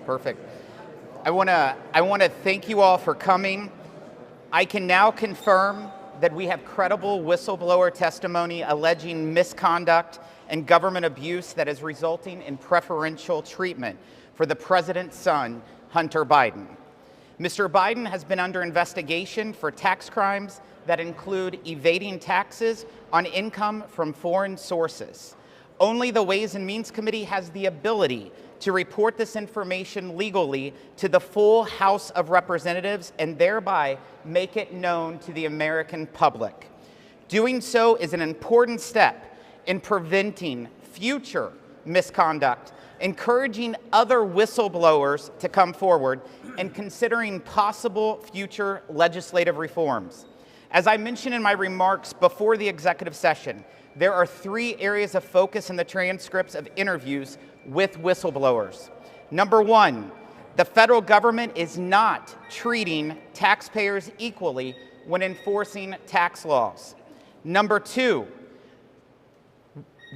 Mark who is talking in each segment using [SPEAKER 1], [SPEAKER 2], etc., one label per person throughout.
[SPEAKER 1] Perfect. I want to thank you all for coming. I can now confirm that we have credible whistleblower testimony alleging misconduct and government abuse that is resulting in preferential treatment for the president's son, Hunter Biden. Mr. Biden has been under investigation for tax crimes that include evading taxes on income from foreign sources. Only the Ways and Means Committee has the ability to report this information legally to the full House of Representatives and thereby make it known to the American public. Doing so is an important step in preventing future misconduct, encouraging other whistleblowers to come forward, and considering possible future legislative reforms. As I mentioned in my remarks before the executive session, there are 3 areas of focus in the transcripts of interviews with whistleblowers. Number 1, the federal government is not treating taxpayers equally when enforcing tax laws. Number 2,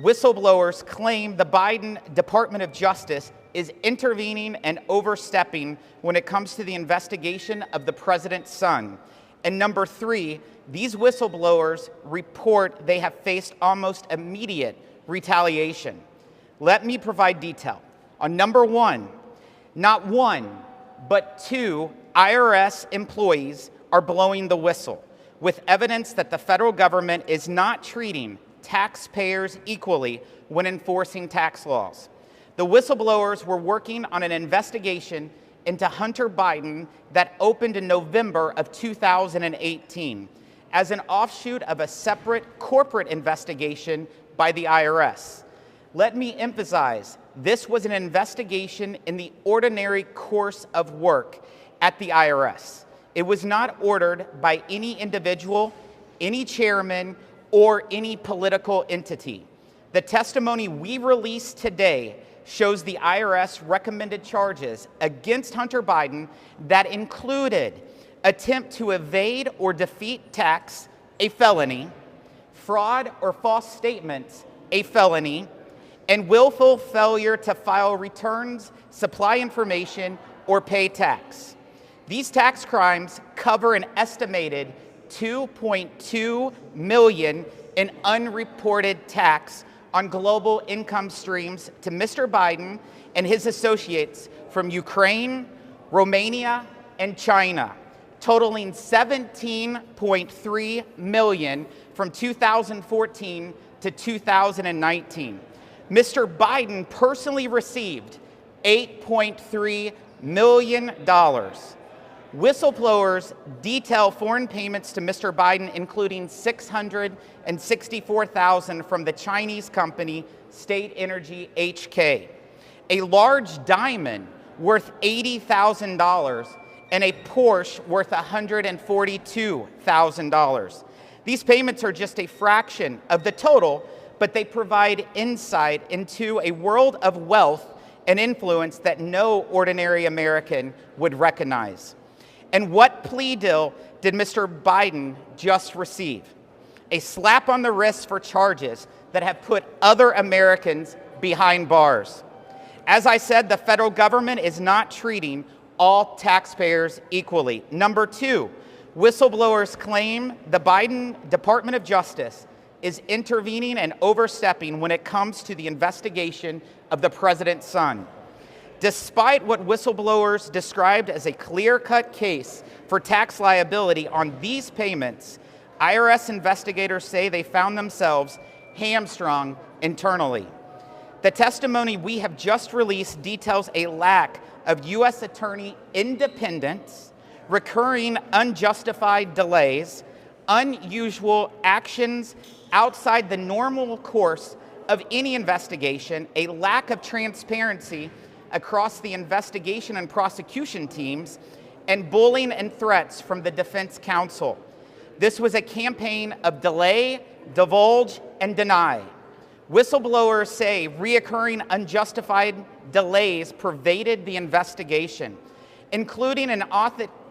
[SPEAKER 1] whistleblowers claim the Biden Department of Justice is intervening and overstepping when it comes to the investigation of the president's son. And number 3, these whistleblowers report they have faced almost immediate retaliation. Let me provide detail. On number 1, not 1, but 2 IRS employees are blowing the whistle with evidence that the federal government is not treating taxpayers equally when enforcing tax laws. The whistleblowers were working on an investigation into Hunter Biden that opened in November of 2018 as an offshoot of a separate corporate investigation by the IRS. Let me emphasize, this was an investigation in the ordinary course of work at the IRS. It was not ordered by any individual, any chairman, or any political entity. The testimony we released today shows the IRS recommended charges against Hunter Biden that included attempt to evade or defeat tax, a felony, fraud or false statements, a felony, and willful failure to file returns, supply information, or pay tax. These tax crimes cover an estimated $2.2 million in unreported tax on global income streams to Mr. Biden and his associates from Ukraine, Romania, and China, totaling $17.3 million from 2014 to 2019. Mr. Biden personally received $8.3 million. Whistleblowers detail foreign payments to Mr. Biden, including $664,000 from the Chinese company State Energy HK, a large diamond worth $80,000, and a Porsche worth $142,000. These payments are just a fraction of the total, but they provide insight into a world of wealth and influence that no ordinary American would recognize. And what plea deal did Mr. Biden just receive? A slap on the wrist for charges that have put other Americans behind bars. As I said, the federal government is not treating all taxpayers equally. Number 2, whistleblowers claim the Biden Department of Justice is intervening and overstepping when it comes to the investigation of the president's son. Despite what whistleblowers described as a clear-cut case for tax liability on these payments, IRS investigators say they found themselves hamstrung internally. The testimony we have just released details a lack of U.S. attorney independence, recurring unjustified delays, unusual actions outside the normal course of any investigation, a lack of transparency across the investigation and prosecution teams, and bullying and threats from the defense counsel. This was a campaign of delay, divulge, and deny. Whistleblowers say reoccurring unjustified delays pervaded the investigation, including an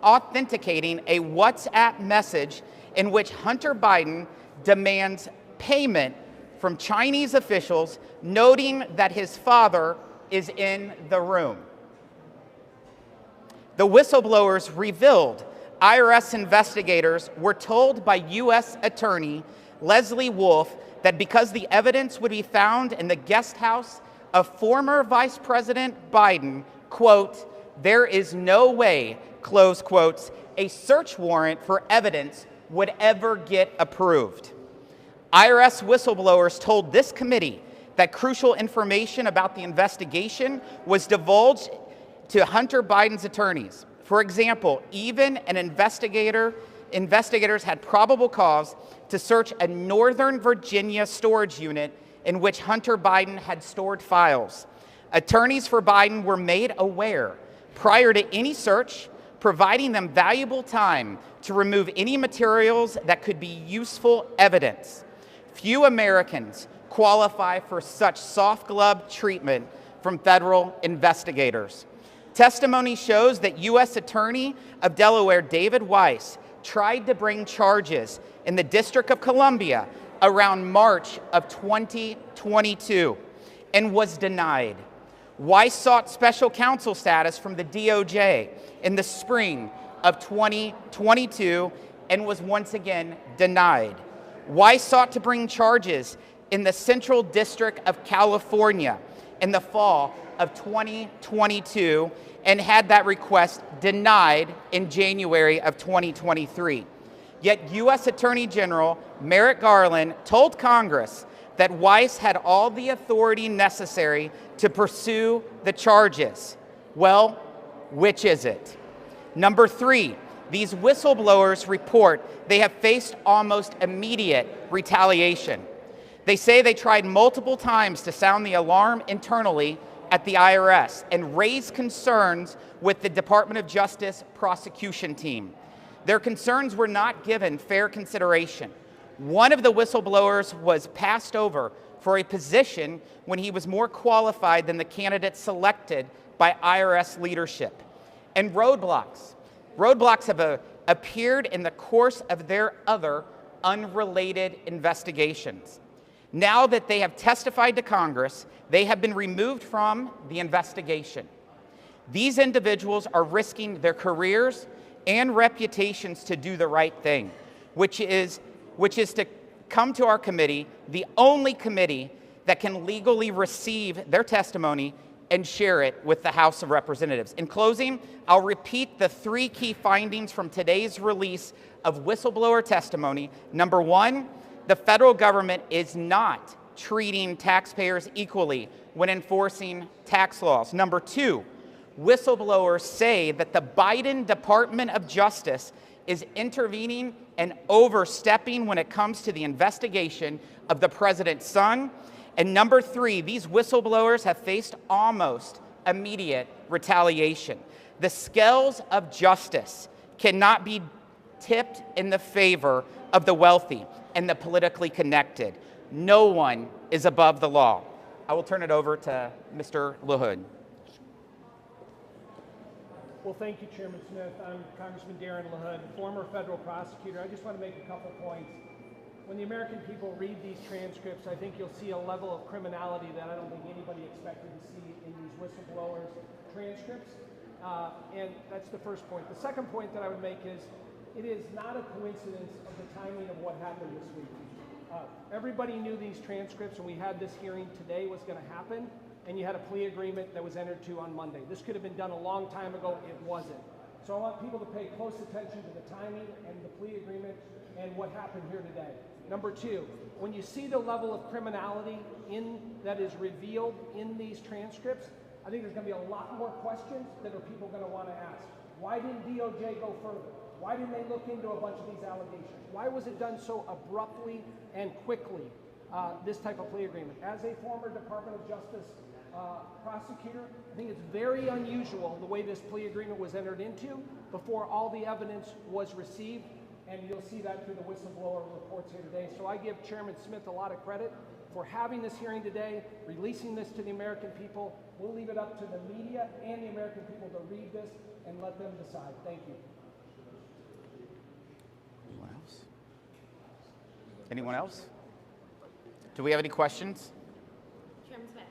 [SPEAKER 1] authenticating a WhatsApp message in which Hunter Biden demands payment from Chinese officials, noting that his father is in the room. The whistleblowers revealed IRS investigators were told by U.S. Attorney Leslie Wolf that because the evidence would be found in the guest house of former Vice President Biden, quote, there is no way, close quotes, a search warrant for evidence would ever get approved. IRS whistleblowers told this committee that crucial information about the investigation was divulged to Hunter Biden's attorneys. For example, even an investigators had probable cause to search a Northern Virginia storage unit in which Hunter Biden had stored files. Attorneys for Biden were made aware prior to any search, providing them valuable time to remove any materials that could be useful evidence. Few Americans qualify for such soft glove treatment from federal investigators. Testimony shows that U.S. Attorney of Delaware David Weiss tried to bring charges in the District of Columbia around March of 2022 and was denied. Weiss sought special counsel status from the DOJ in the spring of 2022 and was once again denied. Weiss sought to bring charges in the Central District of California in the fall of 2022 and had that request denied in January of 2023. Yet U.S. Attorney General Merrick Garland told Congress that Weiss had all the authority necessary to pursue the charges. Well, which is it? Number 3, these whistleblowers report they have faced almost immediate retaliation. They say they tried multiple times to sound the alarm internally at the IRS and raise concerns with the Department of Justice prosecution team. Their concerns were not given fair consideration. One of the whistleblowers was passed over for a position when he was more qualified than the candidate selected by IRS leadership. And roadblocks have appeared in the course of their other unrelated investigations. Now that they have testified to Congress, they have been removed from the investigation. These individuals are risking their careers and reputations to do the right thing, which is to come to our committee, the only committee that can legally receive their testimony and share it with the House of Representatives. In closing, I'll repeat the 3 key findings from today's release of whistleblower testimony. Number 1, the federal government is not treating taxpayers equally when enforcing tax laws. Number 2, whistleblowers say that the Biden Department of Justice is intervening and overstepping when it comes to the investigation of the president's son. And number 3, these whistleblowers have faced almost immediate retaliation. The scales of justice cannot be tipped in the favor of the wealthy and the politically connected. No one is above the law. I will turn it over to Mr. LaHood.
[SPEAKER 2] Well, thank you, Chairman Smith. I'm Congressman Darren LaHood, former federal prosecutor. I just want to make a couple points. When the American people read these transcripts, I think you'll see a level of criminality that I don't think anybody expected to see in these whistleblowers' transcripts. And that's the first point. The second point that I would make is it is not a coincidence of the timing of what happened this week. Everybody knew these transcripts and we had this hearing today was going to happen, and you had a plea agreement that was entered to on Monday. This could have been done a long time ago. It wasn't. So I want people to pay close attention to the timing and the plea agreement and what happened here today. Number 2, when you see the level of criminality that is revealed in these transcripts, I think there's going to be a lot more questions that people going to want to ask. Why didn't DOJ go further? Why didn't they look into a bunch of these allegations? Why was it done so abruptly and quickly, this type of plea agreement? As a former Department of Justice prosecutor, I think it's very unusual the way this plea agreement was entered into before all the evidence was received, and you'll see that through the whistleblower reports here today. So I give Chairman Smith a lot of credit for having this hearing today, releasing this to the American people. We'll leave it up to the media and the American people to read this and let them decide. Thank you.
[SPEAKER 1] Anyone else? Do we have any questions?
[SPEAKER 3] Chairman Smith,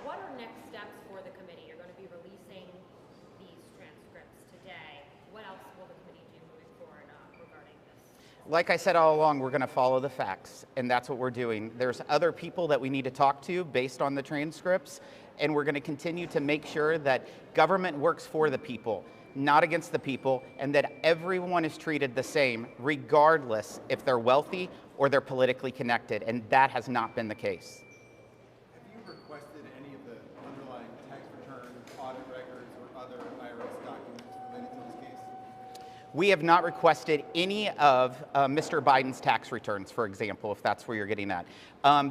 [SPEAKER 3] what are next steps for the committee? You're going to be releasing these transcripts today. What else will the committee do moving forward regarding this?
[SPEAKER 1] Like I said all along, we're going to follow the facts, and that's what we're doing. There's other people that we need to talk to based on the transcripts, and we're going to continue to make sure that government works for the people, not against the people, and that everyone is treated the same, regardless if they're wealthy or they're politically connected, and that has not been the case.
[SPEAKER 4] Have you requested any of the underlying tax returns, audit records, or other IRS documents related to this case?
[SPEAKER 1] We have not requested any of Mr. Biden's tax returns, for example, if that's where you're getting at.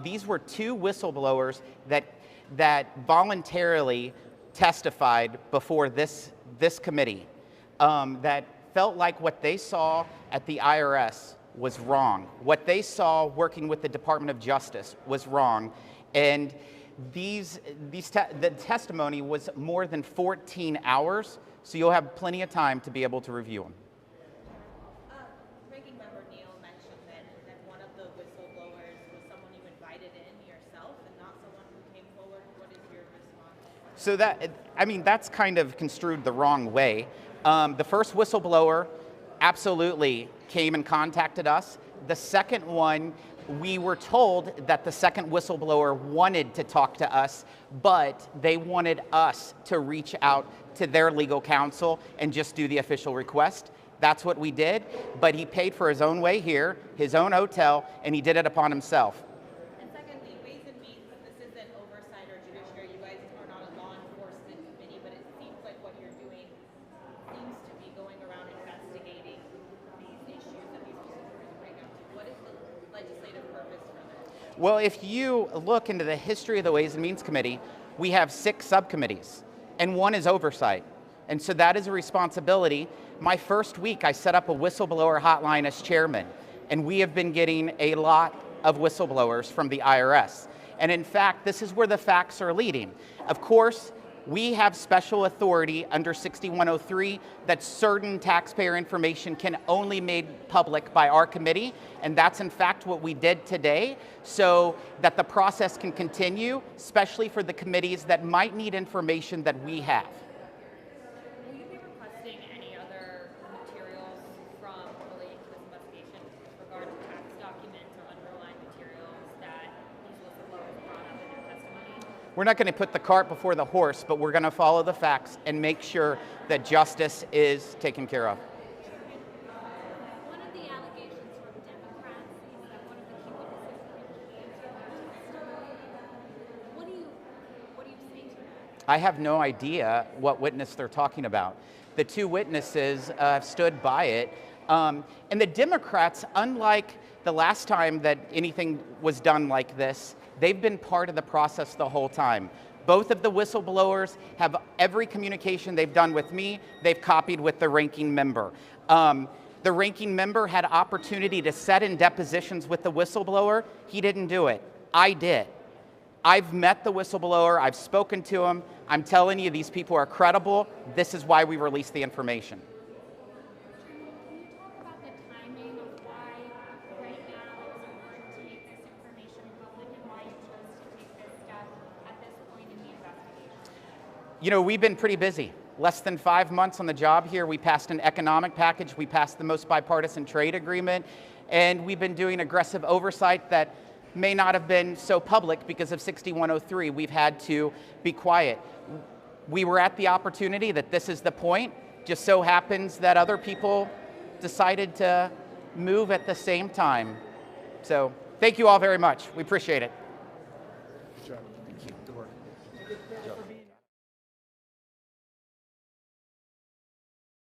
[SPEAKER 1] These were two whistleblowers that voluntarily testified before this committee that felt like what they saw at the IRS was wrong. What they saw working with the Department of Justice was wrong. And the testimony was more than 14 hours, so you'll have plenty of time to be able to review them.
[SPEAKER 5] Ranking Member Neal mentioned that one of the whistleblowers was someone you invited in yourself and not someone who came forward. What is your response?
[SPEAKER 1] So that's kind of construed the wrong way. The first whistleblower absolutely came and contacted us. The second one, we were told that the second whistleblower wanted to talk to us, but they wanted us to reach out to their legal counsel and just do the official request. That's what we did, but he paid for his own way here, his own hotel, and he did it upon himself.
[SPEAKER 5] And secondly, Ways and Means, this isn't oversight or judiciary. You guys are not a law enforcement committee, but it seems like what you're doing seems to be going around investigating these issues that these whistleblowers bring up. What is the legislative purpose for this?
[SPEAKER 1] Well, if you look into the history of the Ways and Means Committee, we have 6 subcommittees, and one is oversight. And so that is a responsibility. My first week, I set up a whistleblower hotline as chairman, and we have been getting a lot of whistleblowers from the IRS. And in fact, this is where the facts are leading. Of course, we have special authority under 6103 that certain taxpayer information can only be made public by our committee, and that's in fact what we did today, so that the process can continue, especially for the committees that might need information that we have.
[SPEAKER 3] Will you be requesting any other materials from relating to this investigation regarding tax documents or underlying materials that these whistleblowers brought up in their testimony?
[SPEAKER 1] We're not going to put the cart before the horse, but we're going to follow the facts and make sure that justice is taken care of.
[SPEAKER 6] One of the allegations from Democrats is that one of the key witnesses recanted. What do you say to that?
[SPEAKER 1] I have no idea what witness they're talking about. The 2 witnesses stood by it. And the Democrats, unlike the last time that anything was done like this, they've been part of the process the whole time. Both of the whistleblowers have every communication they've done with me, they've copied with the ranking member. The ranking member had opportunity to set in depositions with the whistleblower. He didn't do it. I did. I've met the whistleblower, I've spoken to him. I'm telling you, these people are credible. This is why we released the information.
[SPEAKER 6] Can you talk about the timing of why right now it's important to make this information public and why you chose to take this step at this point in the investigation?
[SPEAKER 1] You know, we've been pretty busy. Less than 5 months on the job here. We passed an economic package. We passed the most bipartisan trade agreement. And we've been doing aggressive oversight that may not have been so public because of 6103. We've had to be quiet. We were at the opportunity that this is the point. Just so happens that other people decided to move at the same time. So thank you all very much. We appreciate it.